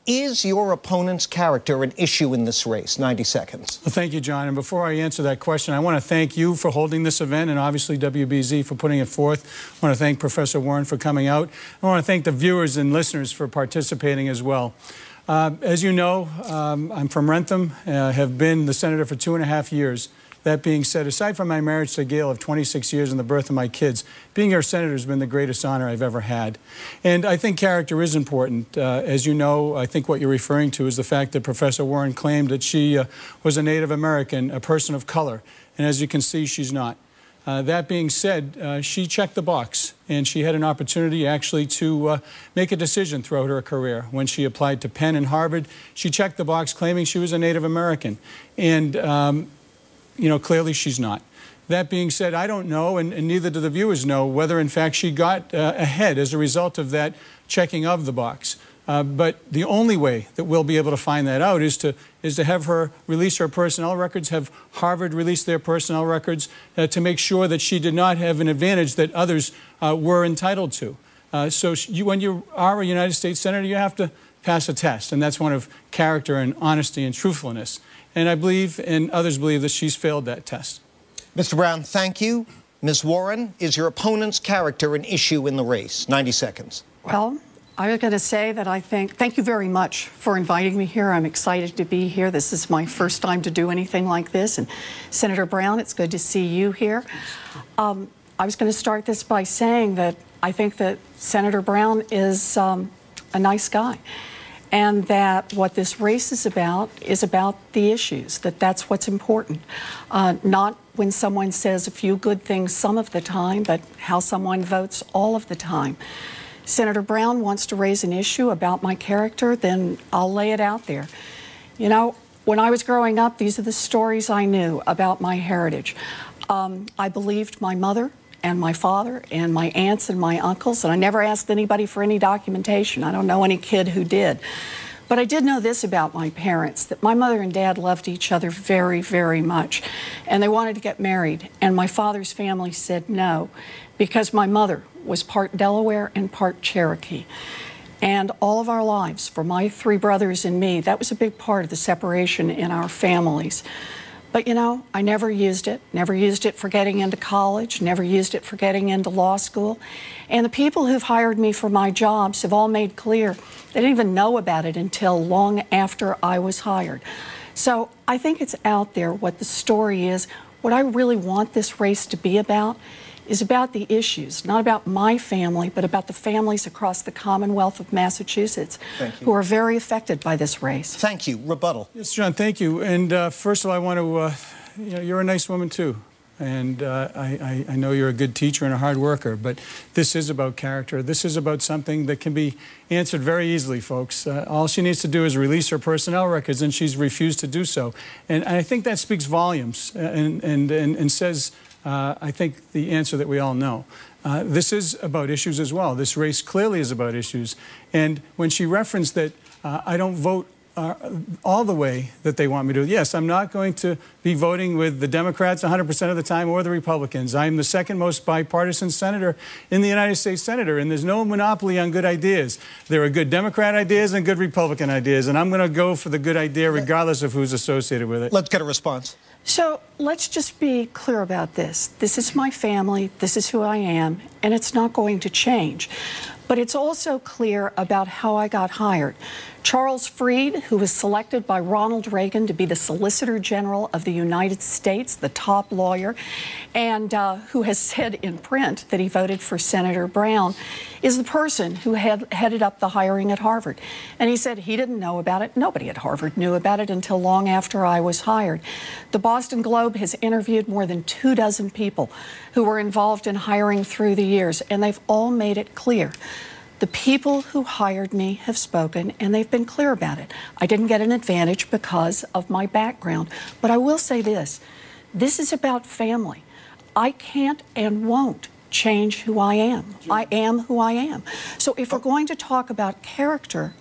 Is your opponent's character an issue in this race? 90 seconds. Well, thank you, John. And before I answer that question, I want to thank you for holding this event and obviously WBZ for putting it forth. I want to thank Professor Warren for coming out. I want to thank the viewers and listeners for participating as well. As you know, I'm from Rentham, have been the senator for 2.5 years. That being said, aside from my marriage to Gail of 26 years and the birth of my kids, being your senator has been the greatest honor I've ever had. And I think character is important. As you know, I think what you're referring to is the fact that Professor Warren claimed that she was a Native American, a person of color. And as you can see, she's not. That being said, she checked the box, and she had an opportunity actually to make a decision throughout her career. When she applied to Penn and Harvard, she checked the box claiming she was a Native American. And you know, clearly she's not. That being said, I don't know, and neither do the viewers know, whether in fact she got ahead as a result of that checking of the box. But the only way that we'll be able to find that out is to have her release her personnel records, have Harvard release their personnel records to make sure that she did not have an advantage that others were entitled to. So when you are a United States Senator, you have to pass a test, and that's one of character and honesty and truthfulness. And I believe, and others believe, that she's failed that test. Mr. Brown, thank you. Ms. Warren, is your opponent's character an issue in the race? 90 seconds. Well, I was going to say that thank you very much for inviting me here. I'm excited to be here. This is my first time to do anything like this. And Senator Brown, it's good to see you here. I was going to start this by saying that I think that Senator Brown is a nice guy. And that what this race is about the issues, that's what's important. Not when someone says a few good things some of the time, but how someone votes all of the time. Senator Brown wants to raise an issue about my character, then I'll lay it out there. You know, when I was growing up, these are the stories I knew about my heritage. I believed my mother and my father and my aunts and my uncles, and I never asked anybody for any documentation. I don't know any kid who did. But I did know this about my parents, that my mother and dad loved each other very, very much, and they wanted to get married. And my father's family said no, because my mother was part Delaware and part Cherokee. And all of our lives, for my 3 brothers and me, that was a big part of the separation in our families. But, you know, I never used it for getting into college, never used it for getting into law school. And the people who've hired me for my jobs have all made clear they didn't even know about it until long after I was hired. So I think it's out there what the story is. What I really want this race to be about is about the issues, not about my family, but about the families across the Commonwealth of Massachusetts who are very affected by this race. Thank you. Rebuttal. Yes, John, thank you. And first of all, I want to, you know, you're a nice woman too. And I know you're a good teacher and a hard worker, but this is about character. This is about something that can be answered very easily, folks. All she needs to do is release her personnel records, and she's refused to do so. And I think that speaks volumes and says, I think, the answer that we all know. This is about issues as well. This race clearly is about issues. And when she referenced that I don't vote all the way that they want me to, yes, I'm not going to be voting with the Democrats 100% of the time or the Republicans. I'm the second most bipartisan senator in the United States Senate, and there's no monopoly on good ideas. There are good Democrat ideas and good Republican ideas, and I'm going to go for the good idea regardless of who's associated with it. Let's get a response. So let's just be clear about this. This is my family, this is who I am, and it's not going to change. But it's also clear about how I got hired. Charles Freed, who was selected by Ronald Reagan to be the Solicitor General of the United States, the top lawyer, and who has said in print that he voted for Senator Brown, is the person who headed up the hiring at Harvard. And he said he didn't know about it. Nobody at Harvard knew about it until long after I was hired. The Boston Globe has interviewed more than 24 people who were involved in hiring through the years, and they've all made it clear. The people who hired me have spoken, and they've been clear about it. I didn't get an advantage because of my background. But I will say this. This is about family. I can't and won't change who I am. I am who I am. So if we're going to talk about character,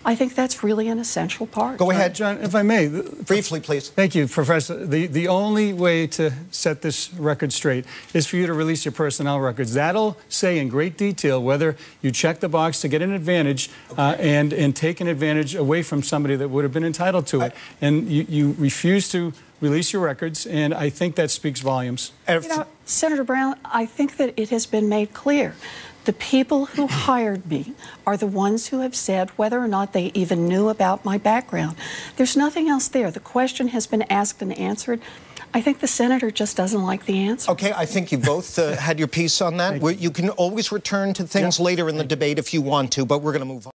I think that's really an essential part. Go ahead. John, if I may. Briefly, please. Thank you, Professor. The only way to set this record straight is for you to release your personnel records. That'll say in great detail whether you check the box to get an advantage and take an advantage away from somebody that would have been entitled to it. And you refuse to release your records, and I think that speaks volumes. You know, Senator Brown, I think that it has been made clear. The people who hired me are the ones who have said whether or not they even knew about my background. There's nothing else there. The question has been asked and answered. I think the senator just doesn't like the answer. Okay, I think you both had your piece on that. You can always return to things later in the debate if you want to, but we're going to move on.